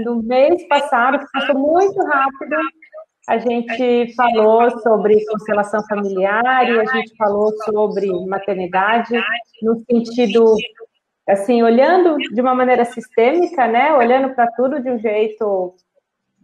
no mês passado, que passou muito rápido, a gente falou sobre constelação familiar e a gente falou sobre maternidade no sentido, assim, olhando de uma maneira sistêmica, né? Olhando para tudo de um jeito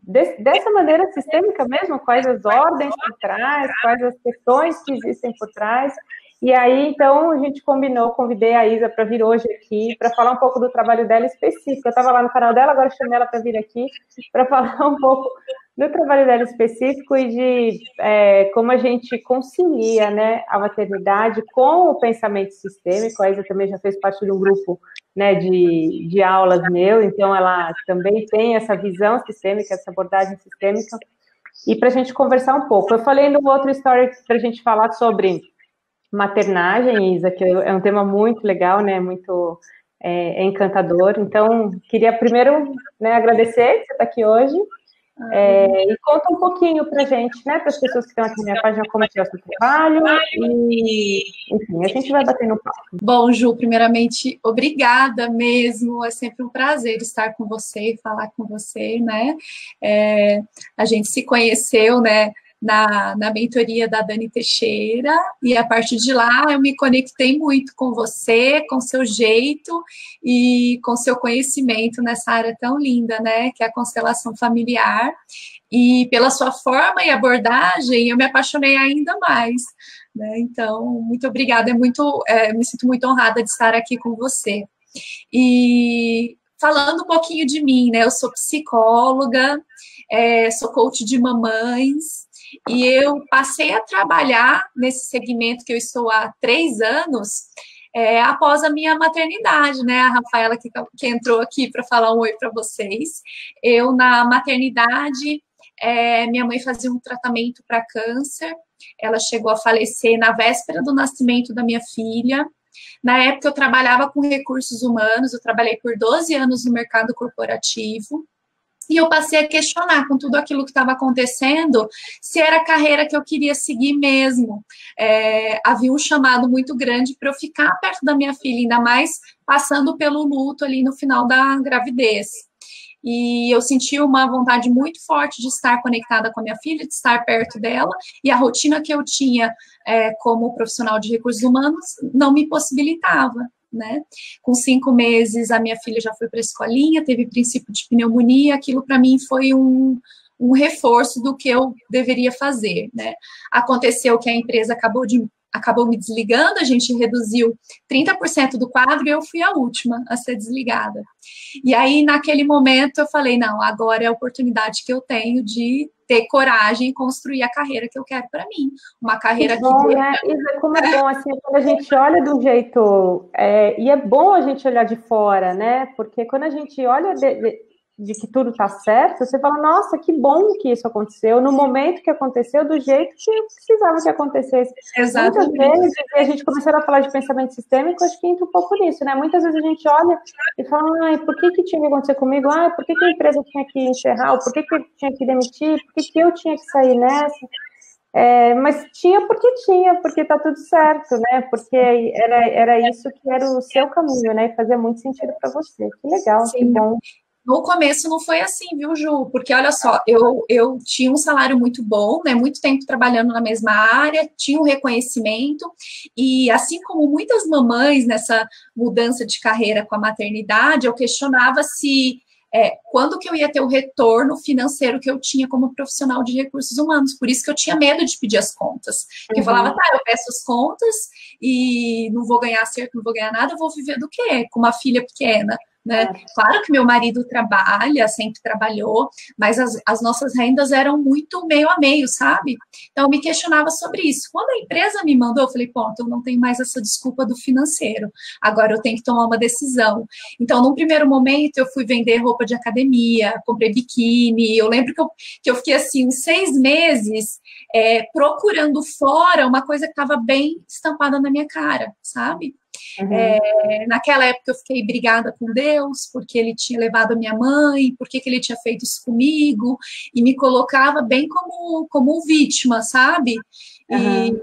dessa maneira sistêmica mesmo, quais as ordens por trás, quais as questões que existem por trás. E aí, então, a gente convidei a Isa para vir hoje aqui, para falar um pouco do trabalho dela específico. Eu estava lá no canal dela, agora chamei ela para vir aqui, para falar um pouco do trabalho dela específico e de como a gente concilia, né, a maternidade com o pensamento sistêmico. A Isa também já fez parte de um grupo, né, de aulas meu, então ela também tem essa visão sistêmica, essa abordagem sistêmica. E para a gente conversar um pouco, eu falei no outro story para a gente falar sobre maternagem, Isa, que é um tema muito legal, né, muito encantador. Então, queria primeiro, né, agradecer que você está aqui hoje, e conta um pouquinho para a gente, né, para as pessoas que estão aqui na minha página, como é o seu trabalho, e, enfim, a gente vai bater no papo. Bom, Ju, primeiramente, obrigada mesmo, é sempre um prazer estar com você e falar com você, né, a gente se conheceu, né, na mentoria da Dani Teixeira, e a partir de lá eu me conectei muito com você, com seu jeito e com seu conhecimento nessa área tão linda, né, que é a constelação familiar, e pela sua forma e abordagem eu me apaixonei ainda mais, né, então, muito obrigada, me sinto muito honrada de estar aqui com você. E falando um pouquinho de mim, né, eu sou psicóloga, sou coach de mamães, e eu passei a trabalhar nesse segmento que eu estou há 3 anos, após a minha maternidade, né? A Rafaela que entrou aqui para falar um oi para vocês. Eu, na maternidade, minha mãe fazia um tratamento para câncer, ela chegou a falecer na véspera do nascimento da minha filha. Na época, eu trabalhava com recursos humanos, eu trabalhei por 12 anos no mercado corporativo, e eu passei a questionar com tudo aquilo que estava acontecendo, se era a carreira que eu queria seguir mesmo. Havia um chamado muito grande para eu ficar perto da minha filha, ainda mais passando pelo luto ali no final da gravidez. E eu senti uma vontade muito forte de estar conectada com a minha filha, de estar perto dela, e a rotina que eu tinha como profissional de recursos humanos não me possibilitava, né? Com 5 meses, a minha filha já foi para a escolinha, teve princípio de pneumonia, aquilo para mim foi um reforço do que eu deveria fazer, né? Aconteceu que a empresa acabou me desligando, a gente reduziu 30% do quadro e eu fui a última a ser desligada. E aí, naquele momento, eu falei, não, agora é a oportunidade que eu tenho de ter coragem e construir a carreira que eu quero para mim. Uma carreira que... bom, né? Isa, como é bom, assim, quando a gente olha de um jeito... e é bom a gente olhar de fora, né? Porque quando a gente olha de que tudo está certo, você fala, nossa, que bom que isso aconteceu, no momento que aconteceu, do jeito que eu precisava que acontecesse. Exatamente. Muitas vezes, a gente começando a falar de pensamento sistêmico, acho que entra um pouco nisso, né? Muitas vezes a gente olha e fala, ai, por que tinha que acontecer comigo? Ai, por que a empresa tinha que encerrar? Por que tinha que demitir? Por que eu tinha que sair nessa? Mas porque tá tudo certo, né? Porque era isso que era o seu caminho, né? E fazia muito sentido para você. Que legal, Sim. Que bom. No começo não foi assim, viu, Ju? Porque, olha só, eu tinha um salário muito bom, né? Muito tempo trabalhando na mesma área, tinha um reconhecimento, e assim como muitas mamães nessa mudança de carreira com a maternidade, eu questionava se quando que eu ia ter o retorno financeiro que eu tinha como profissional de recursos humanos. Por isso que eu tinha medo de pedir as contas. Porque eu falava, tá, eu peço as contas e não vou ganhar certo, não vou ganhar nada, eu vou viver do quê? Com uma filha pequena. Né? Claro que meu marido trabalha, sempre trabalhou, mas as nossas rendas eram muito meio a meio, sabe? Então, eu me questionava sobre isso. Quando a empresa me mandou, eu falei, ponto, eu não tenho mais essa desculpa do financeiro, agora eu tenho que tomar uma decisão. Então, num primeiro momento, eu fui vender roupa de academia, comprei biquíni, eu lembro que eu fiquei assim, uns 6 meses procurando fora uma coisa que estava bem estampada na minha cara, sabe? Naquela época eu fiquei brigada com Deus, porque ele tinha levado a minha mãe, porque ele tinha feito isso comigo, e me colocava bem como vítima, sabe? E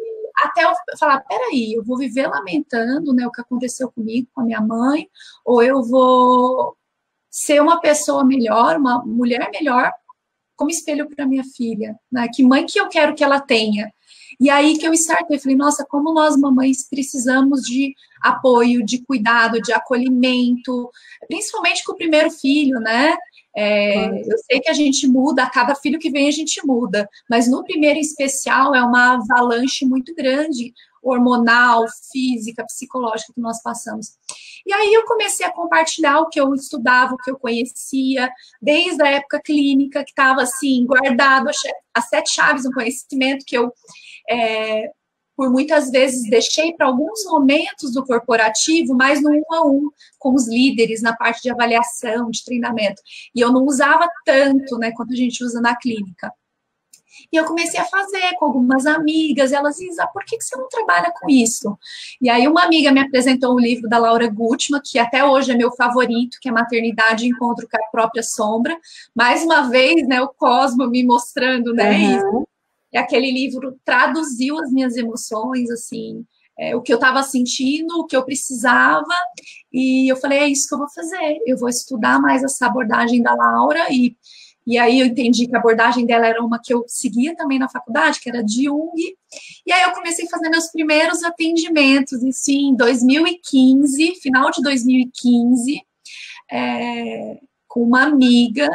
até eu falar, peraí, eu vou viver lamentando, né, o que aconteceu comigo, com a minha mãe, ou eu vou ser uma pessoa melhor, uma mulher melhor, como espelho para minha filha, né? Que mãe que eu quero que ela tenha? E aí que eu startei, falei, nossa, como nós mamães precisamos de apoio, de cuidado, de acolhimento, principalmente com o primeiro filho, né? Eu sei que a gente muda, a cada filho que vem a gente muda, mas no primeiro em especial é uma avalanche muito grande, hormonal, física, psicológica que nós passamos. E aí eu comecei a compartilhar o que eu estudava, o que eu conhecia, desde a época clínica, que estava assim, guardado, as 7 chaves do conhecimento que eu, por muitas vezes, deixei para alguns momentos do corporativo, mas no 1 a 1, com os líderes, na parte de avaliação, de treinamento. E eu não usava tanto, né, quanto a gente usa na clínica. E eu comecei a fazer com algumas amigas, elas diziam, por que você não trabalha com isso? E aí uma amiga me apresentou um livro da Laura Gutman, que até hoje é meu favorito, que é Maternidade e Encontro com a Própria Sombra. Mais uma vez, né, o Cosmo me mostrando, né, isso. E aquele livro traduziu as minhas emoções, assim, o que eu estava sentindo, o que eu precisava, e eu falei, é isso que eu vou fazer, eu vou estudar mais essa abordagem da Laura, e aí eu entendi que a abordagem dela era uma que eu seguia também na faculdade, que era de Jung, e aí eu comecei a fazer meus primeiros atendimentos, assim, em 2015, final de 2015, com uma amiga,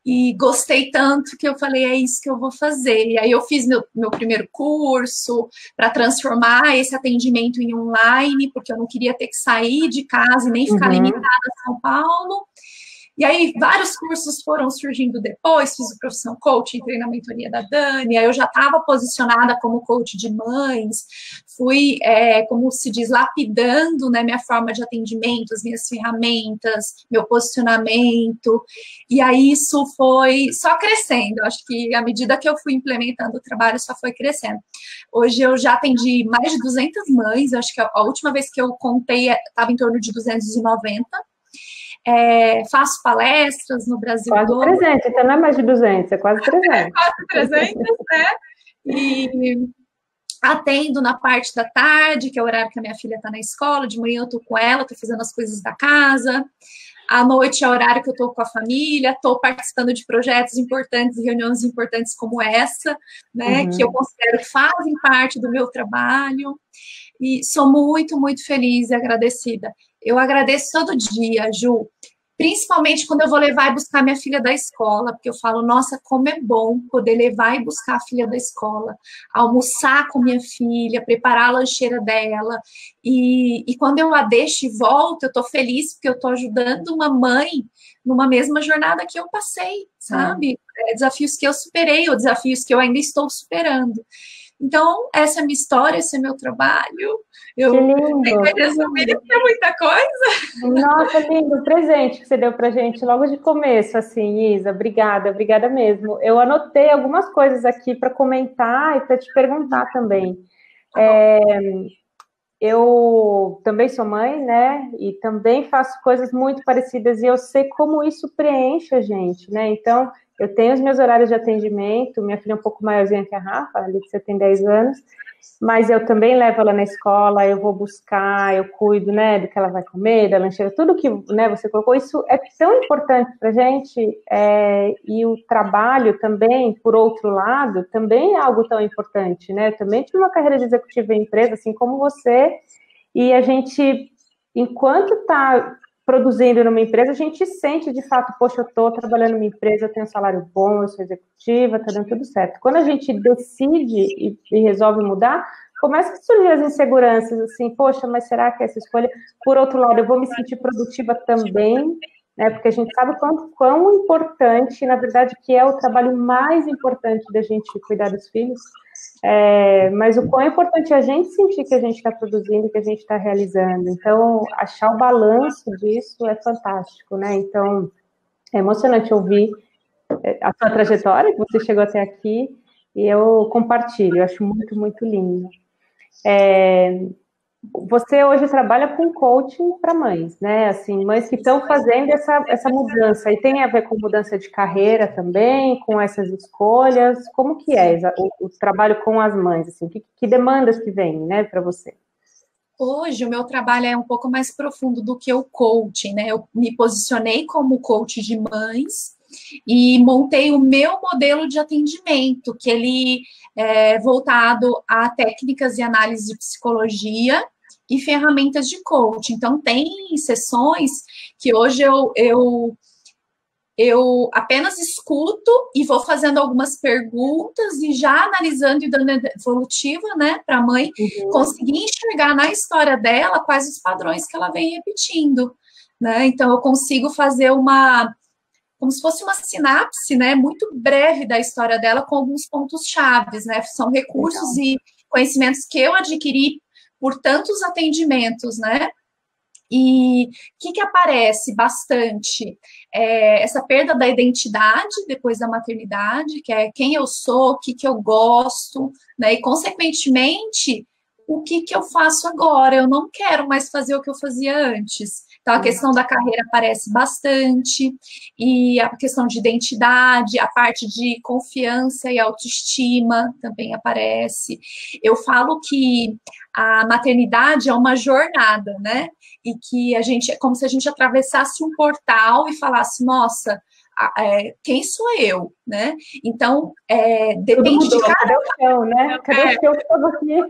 e gostei tanto que eu falei, é isso que eu vou fazer. E aí eu fiz meu primeiro curso para transformar esse atendimento em online, porque eu não queria ter que sair de casa e nem ficar limitada a São Paulo. E aí, vários cursos foram surgindo depois, fiz o Profissão Coach, entrei na mentoria da Dani, aí eu já estava posicionada como coach de mães, fui, como se diz, lapidando, né, minha forma de atendimento, as minhas ferramentas, meu posicionamento, e aí isso foi só crescendo, acho que à medida que eu fui implementando o trabalho, só foi crescendo. Hoje eu já atendi mais de 200 mães, acho que a última vez que eu contei estava em torno de 290, faço palestras no Brasil quase todo. 300, então não é mais de 200, é quase 300. Quase 300, né? E atendo na parte da tarde, que é o horário que a minha filha está na escola, de manhã eu estou com ela, estou fazendo as coisas da casa, à noite é o horário que eu estou com a família, estou participando de projetos importantes e reuniões importantes como essa, né, que eu considero que fazem parte do meu trabalho, e sou muito, muito feliz e agradecida. Eu agradeço todo dia, Ju, principalmente quando eu vou levar e buscar minha filha da escola, porque eu falo, nossa, como é bom poder levar e buscar a filha da escola, almoçar com minha filha, preparar a lancheira dela, e quando eu a deixo e volto, eu tô feliz porque eu tô ajudando uma mãe numa mesma jornada que eu passei, sabe? Desafios que eu superei, ou desafios que eu ainda estou superando. Então, essa é a minha história, esse é meu trabalho. Eu tenho resumir é muita coisa. Nossa, lindo o presente que você deu pra gente logo de começo, assim, Isa, obrigada mesmo. Eu anotei algumas coisas aqui para comentar e para te perguntar também. Eu também sou mãe, né, e também faço coisas muito parecidas e eu sei como isso preenche a gente, né, então eu tenho os meus horários de atendimento, minha filha é um pouco maiorzinha que a Rafa, ali que você tem 10 anos, mas eu também levo ela na escola, eu vou buscar, eu cuido, né, do que ela vai comer, da lancheira, tudo que, né, você colocou, isso é tão importante pra gente, e o trabalho também, por outro lado, também é algo tão importante, né, eu também tive uma carreira de executiva em empresa, assim como você, e a gente, enquanto está produzindo numa empresa, a gente sente de fato, poxa, eu estou trabalhando numa empresa, eu tenho um salário bom, eu sou executiva, está dando tudo certo. Quando a gente decide e resolve mudar, começa a surgir as inseguranças, assim, poxa, mas será que essa escolha... Por outro lado, eu vou me sentir produtiva também, né, porque a gente sabe quão importante, na verdade, que é o trabalho mais importante da gente cuidar dos filhos, mas o quão é importante a gente sentir que a gente está produzindo, que a gente está realizando. Então, achar o balanço disso é fantástico, né? Então, é emocionante ouvir a sua trajetória, que você chegou até aqui, e eu compartilho, eu acho muito, muito lindo. Você hoje trabalha com coaching para mães, né? Assim, mães que estão fazendo essa mudança. E tem a ver com mudança de carreira também, com essas escolhas. Como que é o trabalho com as mães? Assim, que demandas que vêm, né, para você? Hoje, o meu trabalho é um pouco mais profundo do que o coaching, né? Eu me posicionei como coach de mães e montei o meu modelo de atendimento, que ele é voltado a técnicas e análise de psicologia e ferramentas de coaching. Então, tem sessões que hoje eu apenas escuto e vou fazendo algumas perguntas e já analisando e dando evolutiva, né, para a mãe conseguir enxergar na história dela quais os padrões que ela vem repetindo, né? Então eu consigo fazer como se fosse uma sinapse, né, muito breve da história dela com alguns pontos chaves, né? São recursos e conhecimentos que eu adquiri por tantos atendimentos, né? E o que aparece bastante? Essa perda da identidade depois da maternidade, que é quem eu sou, o que eu gosto, né? E, consequentemente, o que eu faço agora? Eu não quero mais fazer o que eu fazia antes. Então, a questão da carreira aparece bastante, e a questão de identidade, a parte de confiança e autoestima também aparece. Eu falo que a maternidade é uma jornada, né? E que a gente, é como se a gente atravessasse um portal e falasse, nossa, quem sou eu, né? Então, depende de cada... Cadê o chão, né? Cadê o chão que estava aqui?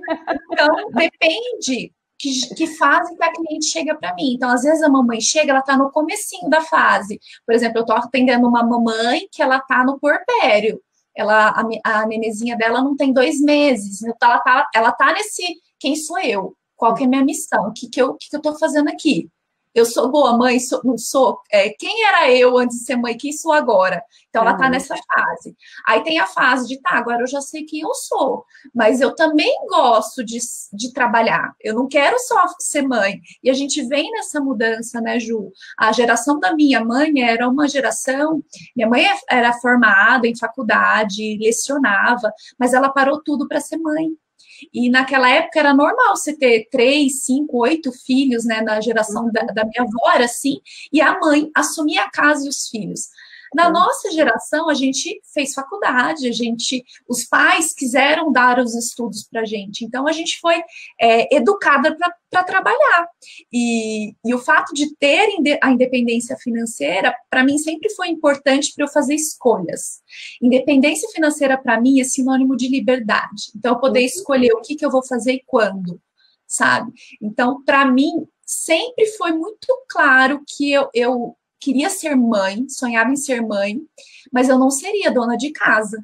Então, depende que fase que a cliente chega para mim. Então, às vezes a mamãe chega, ela está no comecinho da fase. Por exemplo, eu estou atendendo uma mamãe que ela está no puerpério. A nenezinha dela não tem 2 meses. Então, ela tá nesse, quem sou eu? Qual que é a minha missão? O que eu estou fazendo aqui? Eu sou boa mãe? Não sou? Quem era eu antes de ser mãe? Quem sou agora? Então, ela está nessa fase. Aí tem a fase de, agora eu já sei quem eu sou, mas eu também gosto de trabalhar. Eu não quero só ser mãe. E a gente vem nessa mudança, né, Ju? A geração da minha mãe era uma geração... Minha mãe era formada em faculdade, lecionava, mas ela parou tudo para ser mãe. E naquela época era normal você ter 3, 5, 8 filhos, né? Na geração da minha avó era assim, e a mãe assumia a casa e os filhos. Na nossa geração, a gente fez faculdade, os pais quiseram dar os estudos para a gente, então a gente foi educada para trabalhar. E o fato de ter a independência financeira, para mim, sempre foi importante para eu fazer escolhas. Independência financeira, para mim, é sinônimo de liberdade. Então, eu poder escolher o que eu vou fazer e quando, sabe? Então, para mim, sempre foi muito claro que eu queria ser mãe, sonhava em ser mãe, mas eu não seria dona de casa,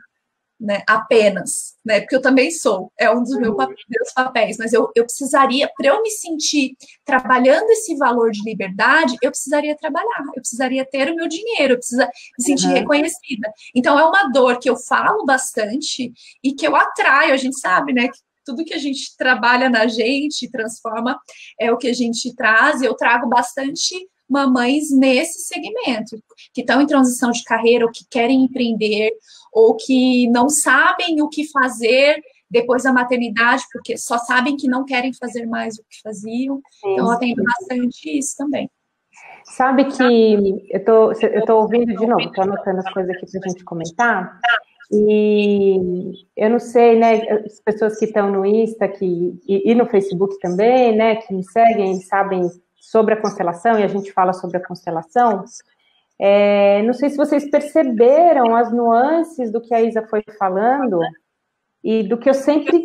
né, apenas, né, porque eu também sou, é um dos meus papéis, mas eu precisaria, para eu me sentir trabalhando esse valor de liberdade, eu precisaria trabalhar, eu precisaria ter o meu dinheiro, eu precisaria me sentir reconhecida. Então, é uma dor que eu falo bastante e que eu atraio, a gente sabe, né, que tudo que a gente trabalha na gente, transforma, é o que a gente traz, e eu trago bastante mamães nesse segmento, que estão em transição de carreira, ou que querem empreender, ou que não sabem o que fazer depois da maternidade, porque só sabem que não querem fazer mais o que faziam. Então, eu atendo bastante isso também. Sabe que eu tô ouvindo de novo, estou anotando as coisas aqui para a gente comentar, e eu não sei, né, as pessoas que estão no Insta e no Facebook também, né, que me seguem, sabem sobre a constelação, e a gente fala sobre a constelação. Não sei se vocês perceberam as nuances do que a Isa foi falando, e do que eu sempre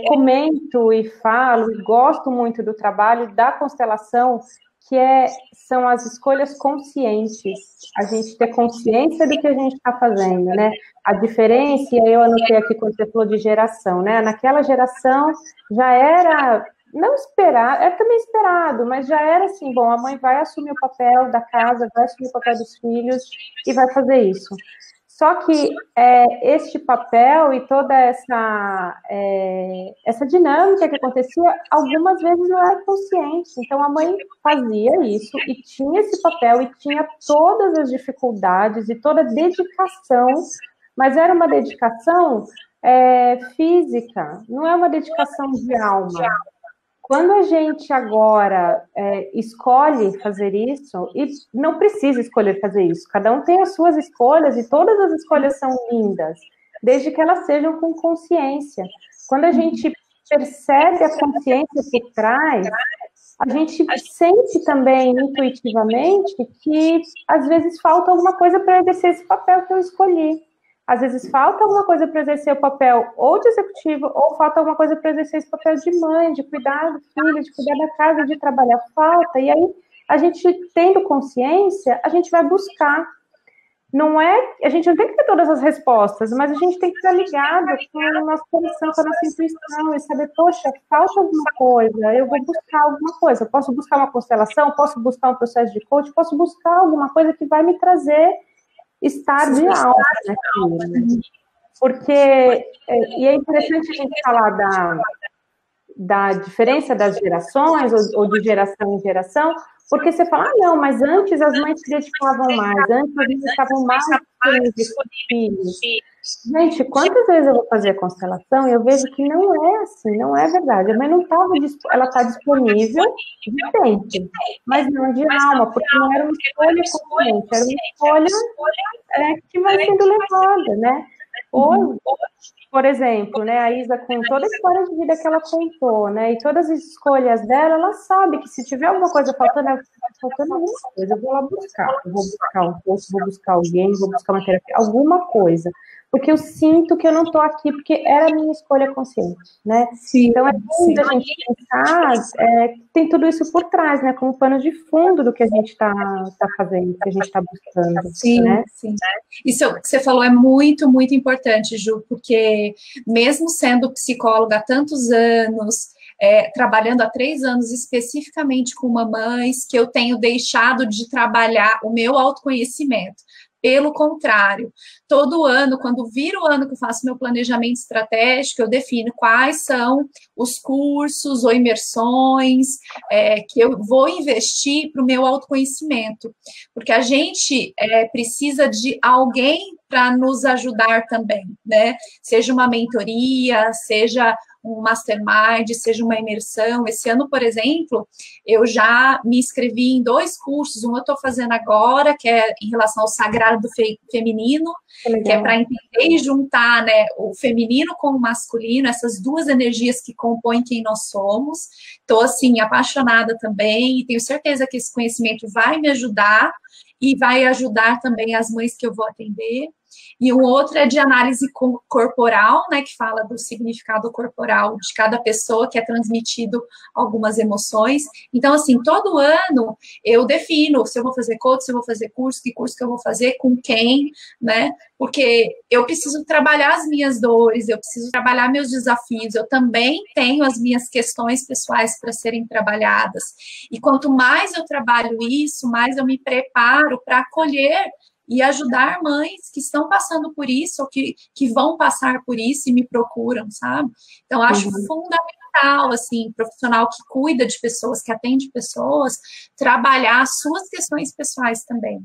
comento e falo, e gosto muito do trabalho da constelação, que são as escolhas conscientes, a gente ter consciência do que a gente está fazendo, né? A diferença, e aí eu anotei aqui quando você falou de geração, né? Naquela geração já era... não esperar, é também esperado, mas já era assim, bom, a mãe vai assumir o papel da casa, vai assumir o papel dos filhos e vai fazer isso. Só que este papel e toda essa dinâmica que acontecia, algumas vezes não era consciente. Então, a mãe fazia isso e tinha esse papel e tinha todas as dificuldades e toda a dedicação, mas era uma dedicação física, não é uma dedicação de alma. Quando a gente agora escolhe fazer isso, e não precisa escolher fazer isso, cada um tem as suas escolhas, e todas as escolhas são lindas, desde que elas sejam com consciência. Quando a gente percebe a consciência por trás, a gente sente também intuitivamente que às vezes falta alguma coisa para exercer esse papel que eu escolhi. Às vezes falta alguma coisa para exercer o papel ou de executivo, ou falta alguma coisa para exercer esse papel de mãe, de cuidar do filho, de cuidar da casa, de trabalhar. Falta. E aí, a gente tendo consciência, a gente vai buscar. Não é, a gente não tem que ter todas as respostas, mas a gente tem que estar ligado com o nosso coração, com a nossa intuição, e saber, poxa, falta alguma coisa, eu vou buscar alguma coisa, eu posso buscar uma constelação, posso buscar um processo de coaching, posso buscar alguma coisa que vai me trazer estar de alta naquilo, né? Porque, e é interessante a gente falar da diferença das gerações, ou de geração em geração, porque você fala, não, mas antes as mães se dedicavam mais, antes as mães estavam mais disponíveis com os filhos. Gente, quantas vezes eu vou fazer a constelação e eu vejo que não é assim, não é verdade. A mãe não estava, ela está disponível de tempo, mas não de alma, porque não era uma escolha consciente, era uma escolha que vai sendo levada, né? Hoje, por exemplo, né, a Isa, com toda a história de vida que ela contou, né, e todas as escolhas dela, ela sabe que se tiver alguma coisa faltando, alguma coisa, eu vou lá buscar. Eu vou buscar um curso, vou buscar alguém, vou buscar uma terapia, alguma coisa. Porque eu sinto que eu não estou aqui, porque era a minha escolha consciente, né? Sim, então, é bom a gente pensar que tem tudo isso por trás, né? Como pano de fundo do que a gente está fazendo, que a gente está buscando. Sim, né? sim. Isso que você falou é muito, muito importante, Ju, porque mesmo sendo psicóloga há tantos anos, trabalhando há 3 anos especificamente com mamães, que eu tenho deixado de trabalhar o meu autoconhecimento. Pelo contrário, todo ano, quando vira o ano que eu faço meu planejamento estratégico, eu defino quais são os cursos ou imersões que eu vou investir para o meu autoconhecimento. Porque a gente precisa de alguém para nos ajudar também, né? Seja uma mentoria, seja um mastermind, seja uma imersão. Esse ano, por exemplo, eu já me inscrevi em 2 cursos. Um eu estou fazendo agora, que é em relação ao sagrado feminino, que é para entender e juntar, né, o feminino com o masculino, essas 2 energias que compõem quem nós somos. Estou, assim, apaixonada também, e tenho certeza que esse conhecimento vai me ajudar e vai ajudar também as mães que eu vou atender. E um outro é de análise corporal, né, que fala do significado corporal de cada pessoa, que é transmitido algumas emoções. Então, assim, todo ano eu defino se eu vou fazer coach, se eu vou fazer curso, que curso que eu vou fazer, com quem, né, porque eu preciso trabalhar as minhas dores, eu preciso trabalhar meus desafios, eu também tenho as minhas questões pessoais para serem trabalhadas. E quanto mais eu trabalho isso, mais eu me preparo para acolher e ajudar mães que estão passando por isso, ou que vão passar por isso e me procuram, sabe? Então, acho fundamental, assim, profissional que cuida de pessoas, que atende pessoas, trabalhar as suas questões pessoais também.